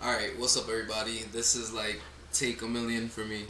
Alright, what's up everybody? This is like take a million for me.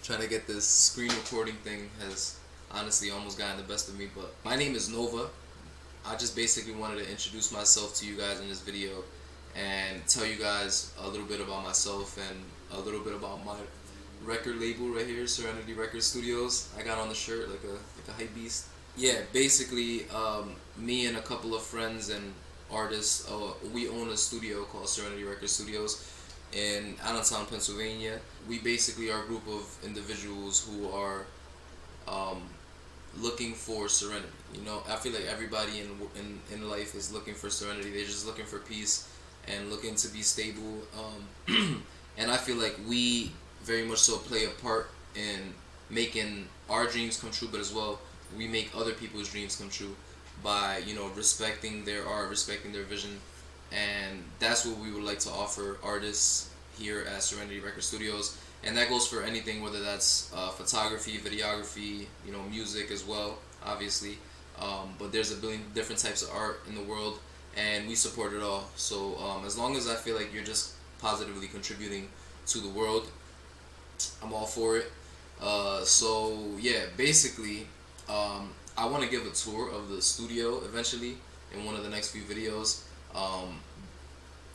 Trying to get this screen recording thing has honestly almost gotten the best of me, but my name is Nova. I just basically wanted to introduce myself to you guys in this video and tell you guys a little bit about myself and a little bit about my record label right here, Serenity Records Studios. I got on the shirt like a hype beast. Yeah, basically, me and a couple of friends and artists, we own a studio called Serenity Records Studios in Allentown, Pennsylvania. We basically are a group of individuals who are um, looking for serenity. You know, I feel like everybody in life is looking for serenity. They're just looking for peace and looking to be stable. And I feel like we very much so play a part in making our dreams come true, but as well we make other people's dreams come true by respecting their art, respecting their vision, and that's what we would like to offer artists here at Serenity Record Studios. And that goes for anything, whether that's photography, videography, music as well, obviously. But there's a billion different types of art in the world, and we support it all. So as long as I feel like you're just positively contributing to the world, I'm all for it. So yeah, basically, I want to give a tour of the studio eventually in one of the next few videos. Um,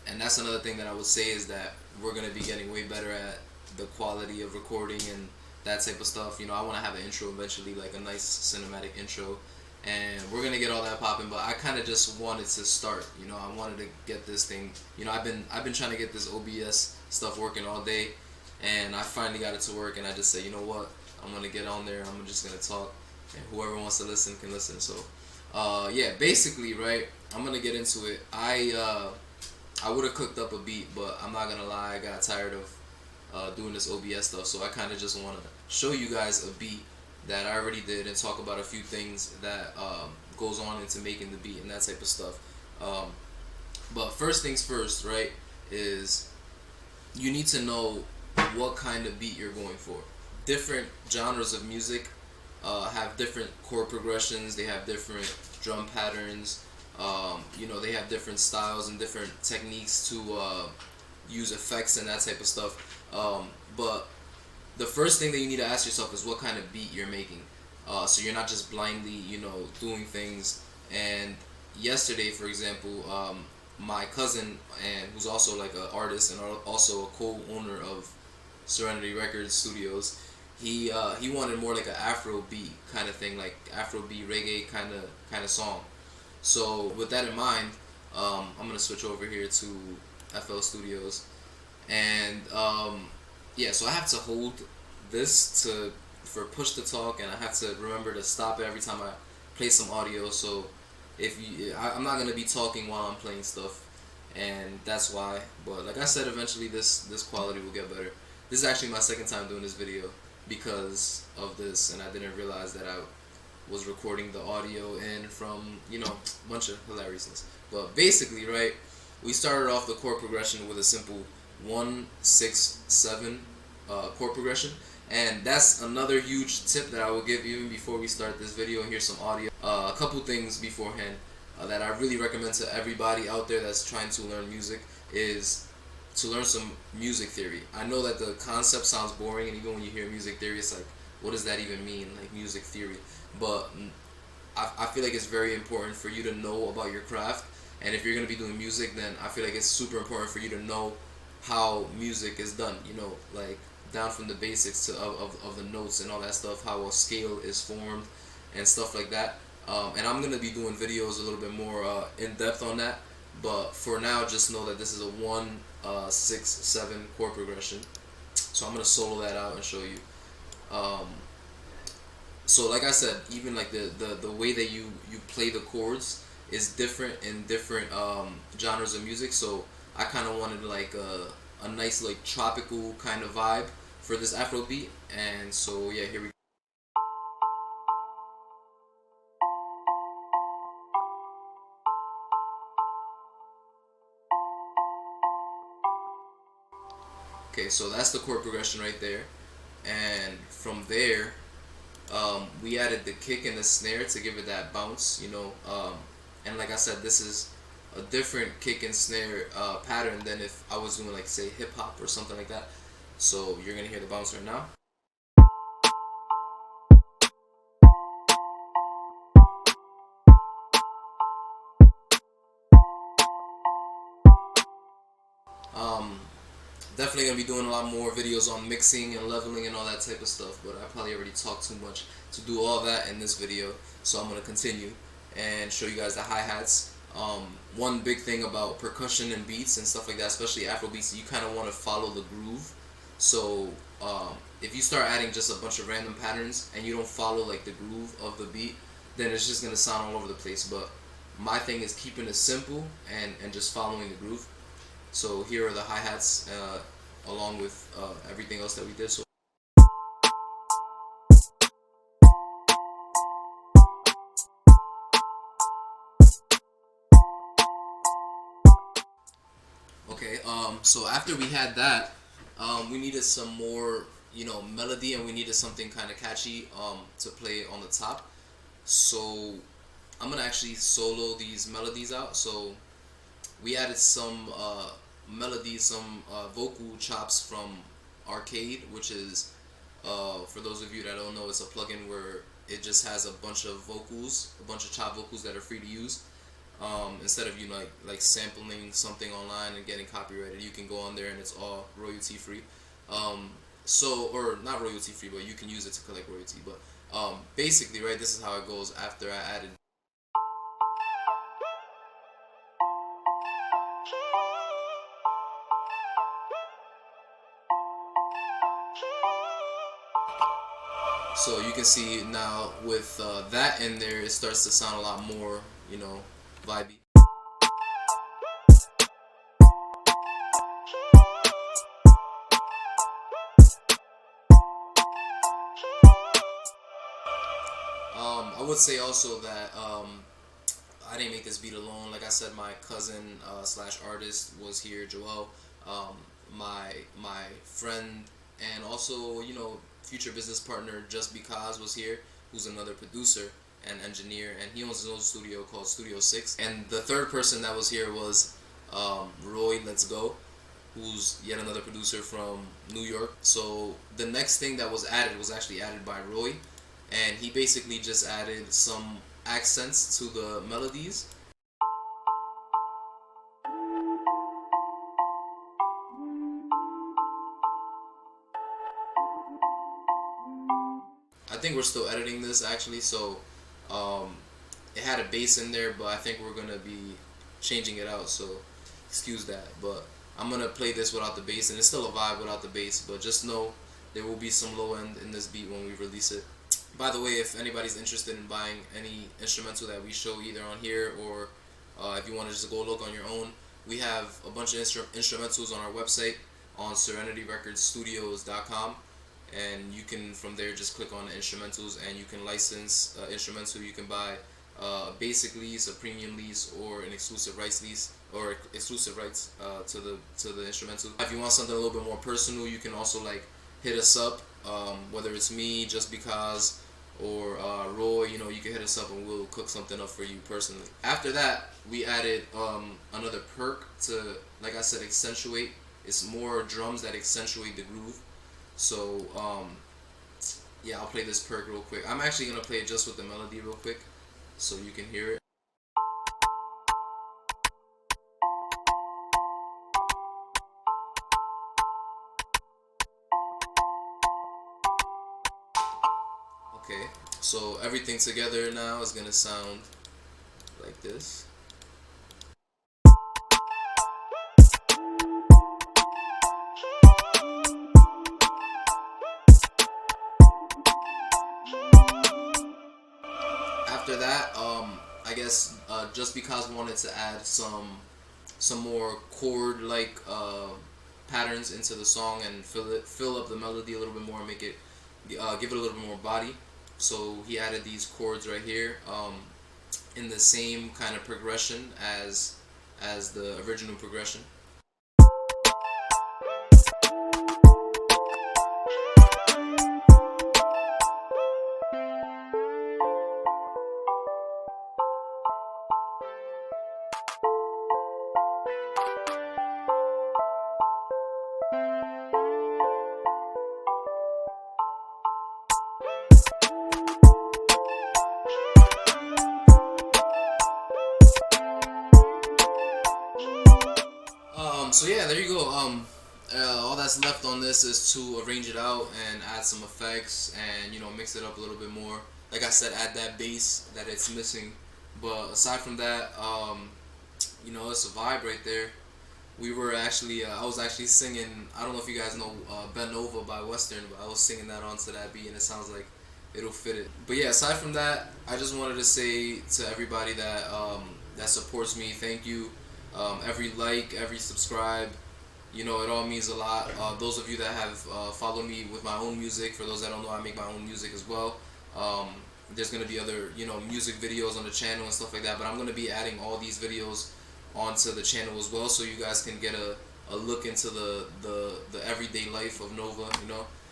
and that's another thing that I would say is that we're gonna be getting way better at the quality of recording and that type of stuff. I want to have an intro eventually, like a nice cinematic intro, and we're gonna get all that popping. But I kind of just wanted to start. I wanted to get this thing. I've been trying to get this OBS stuff working all day, and I finally got it to work. And I just said, you know what, I'm gonna get on there. I'm just gonna talk, and whoever wants to listen can listen. So, yeah, basically, right. I'm gonna get into it. I would have cooked up a beat, but I'm not gonna lie, I got tired of doing this OBS stuff, so I kind of just want to show you guys a beat that I already did and talk about a few things that goes on into making the beat and that type of stuff. Um, but first things first, right, is you need to know what kind of beat you're going for. Different genres of music have different chord progressions, they have different drum patterns, they have different styles and different techniques to use effects and that type of stuff. But the first thing that you need to ask yourself is what kind of beat you're making. So you're not just blindly, doing things. And yesterday, for example, my cousin, and who's also like an artist and also a co-owner of Serenity Records Studios, he wanted more like an Afro Beat kind of thing, like Afro Beat reggae kind of song. So with that in mind, I'm gonna switch over here to FL Studios, and yeah, so I have to hold this to for push to talk, and I have to remember to stop it every time I play some audio. So I'm not gonna be talking while I'm playing stuff, and that's why. But like I said, eventually this quality will get better. This is actually my second time doing this video because of this, and I didn't realize that I was recording the audio in from a bunch of hilariousness. But basically, right, we started off the chord progression with a simple 1-6-7 chord progression, and that's another huge tip that I will give even before we start this video. Here's some audio. A couple things beforehand that I really recommend to everybody out there that's trying to learn music is to learn some music theory. I know that the concept sounds boring, and even when you hear music theory, it's like, what does that even mean, like music theory? But I feel like it's very important for you to know about your craft, and if you're going to be doing music, then I feel like it's super important for you to know how music is done, like down from the basics of the notes and all that stuff, how a scale is formed and stuff like that. And I'm going to be doing videos a little bit more in depth on that, but for now, just know that this is a 1-6-7 chord progression. So I'm going to solo that out and show you. So like I said, even like the way that you play the chords is different in different genres of music. So I kind of wanted like a nice like tropical kind of vibe for this Afro beat, and so yeah, here we go. Okay, so that's the chord progression right there, and from there, we added the kick and the snare to give it that bounce, and like I said, this is a different kick and snare pattern than if I was doing like say hip hop or something like that. So you're gonna hear the bounce right now. Definitely gonna be doing a lot more videos on mixing and leveling and all that type of stuff, but I probably already talked too much to do all that in this video, so I'm gonna continue and show you guys the hi-hats. One big thing about percussion and beats and stuff like that, especially Afro beats, you kind of want to follow the groove. So if you start adding just a bunch of random patterns and you don't follow like the groove of the beat, then it's just gonna sound all over the place. But my thing is keeping it simple and just following the groove. So here are the hi-hats along with everything else that we did. So okay, so after we had that, we needed some more, melody, and we needed something kind of catchy to play on the top. So I'm gonna actually solo these melodies out. So we added some melodies, some vocal chops from Arcade, which is, for those of you that don't know, it's a plugin where it just has a bunch of vocals, a bunch of chopped vocals that are free to use. Instead of like sampling something online and getting copyrighted, you can go on there and it's all royalty free. Or not royalty free, but you can use it to collect royalty. But basically, right, this is how it goes after I added. So you can see now with that in there, it starts to sound a lot more, vibey. I would say also that I didn't make this beat alone. Like I said, my cousin slash artist was here, Joel. My friend and also future business partner JustBCas was here, who's another producer and engineer, and he owns his own studio called Studio 6. And the third person that was here was RoyLetsGo, who's yet another producer from New York. So the next thing that was added was actually added by Roy, and he basically just added some accents to the melodies. I think we're still editing this actually, so it had a bass in there, but I think we're gonna be changing it out, so excuse that. But I'm gonna play this without the bass, and it's still a vibe without the bass, but just know there will be some low end in this beat when we release it. By the way, if anybody's interested in buying any instrumental that we show either on here, or if you want to just go look on your own, we have a bunch of instrumentals on our website on Serenity Records Studios LLC. And you can from there just click on the instrumentals, and you can license instrumental. You can buy a basic lease, a premium lease, or an exclusive rights lease, or exclusive rights to the instrumental. If you want something a little bit more personal, you can also like hit us up, whether it's me, JustBCas, or Roy. You can hit us up and we'll cook something up for you personally. After that, we added another perk to, like I said, accentuate. It's more drums that accentuate the groove. So yeah, I'll play this perk real quick. I'm actually gonna play it just with the melody real quick so you can hear it. Okay, so everything together now is gonna sound like this. After that, I guess JustBCas wanted to add some more chord-like patterns into the song and fill up the melody a little bit more, and make it give it a little bit more body. So he added these chords right here in the same kind of progression as the original progression. So yeah, there you go. All that's left on this is to arrange it out and add some effects and mix it up a little bit more. Like I said, add that bass that it's missing. But aside from that, it's a vibe right there. We were actually, I was actually singing. I don't know if you guys know "Bend Over" by Western, but I was singing that onto that beat, and it sounds like it'll fit it. But yeah, aside from that, I just wanted to say to everybody that supports me, thank you. Every like, every subscribe, it all means a lot. Those of you that have followed me with my own music, for those that don't know, I make my own music as well. There's gonna be other, music videos on the channel and stuff like that. But I'm gonna be adding all these videos onto the channel as well, so you guys can get a look into the everyday life of Nova,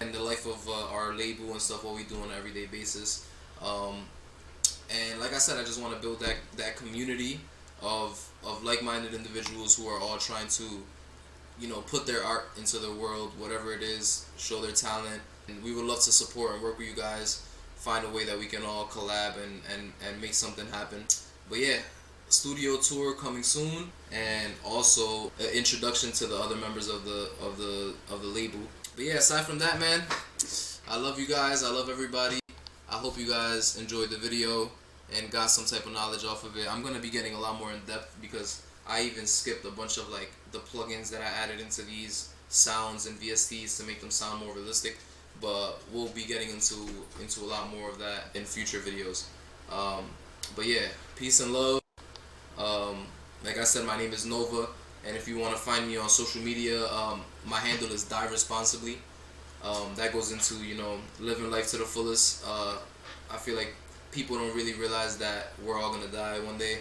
and the life of our label and stuff, what we do on an everyday basis. And like I said, I just want to build that community of like-minded individuals who are all trying to put their art into the world, whatever it is, show their talent. And we would love to support and work with you guys, find a way that we can all collab and make something happen. But yeah, studio tour coming soon, and also an introduction to the other members of the label. But yeah, aside from that, man, I love you guys. I love everybody. I hope you guys enjoyed the video and got some type of knowledge off of it. I'm gonna be getting a lot more in depth because I even skipped a bunch of like the plugins that I added into these sounds and VSTs to make them sound more realistic. But we'll be getting into a lot more of that in future videos. But yeah, peace and love. Like I said, my name is Nova, and if you want to find me on social media, my handle is DieResponsibly. That goes into living life to the fullest. I feel like people don't really realize that we're all gonna die one day,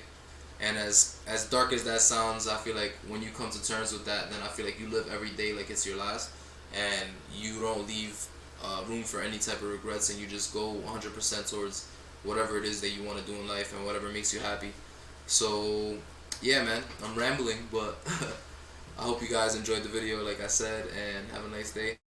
and as dark as that sounds, I feel like when you come to terms with that, then I feel like you live every day like it's your last, and you don't leave room for any type of regrets, and you just go 100% towards whatever it is that you want to do in life and whatever makes you happy. So yeah, man, I'm rambling, but I hope you guys enjoyed the video, like I said, and have a nice day.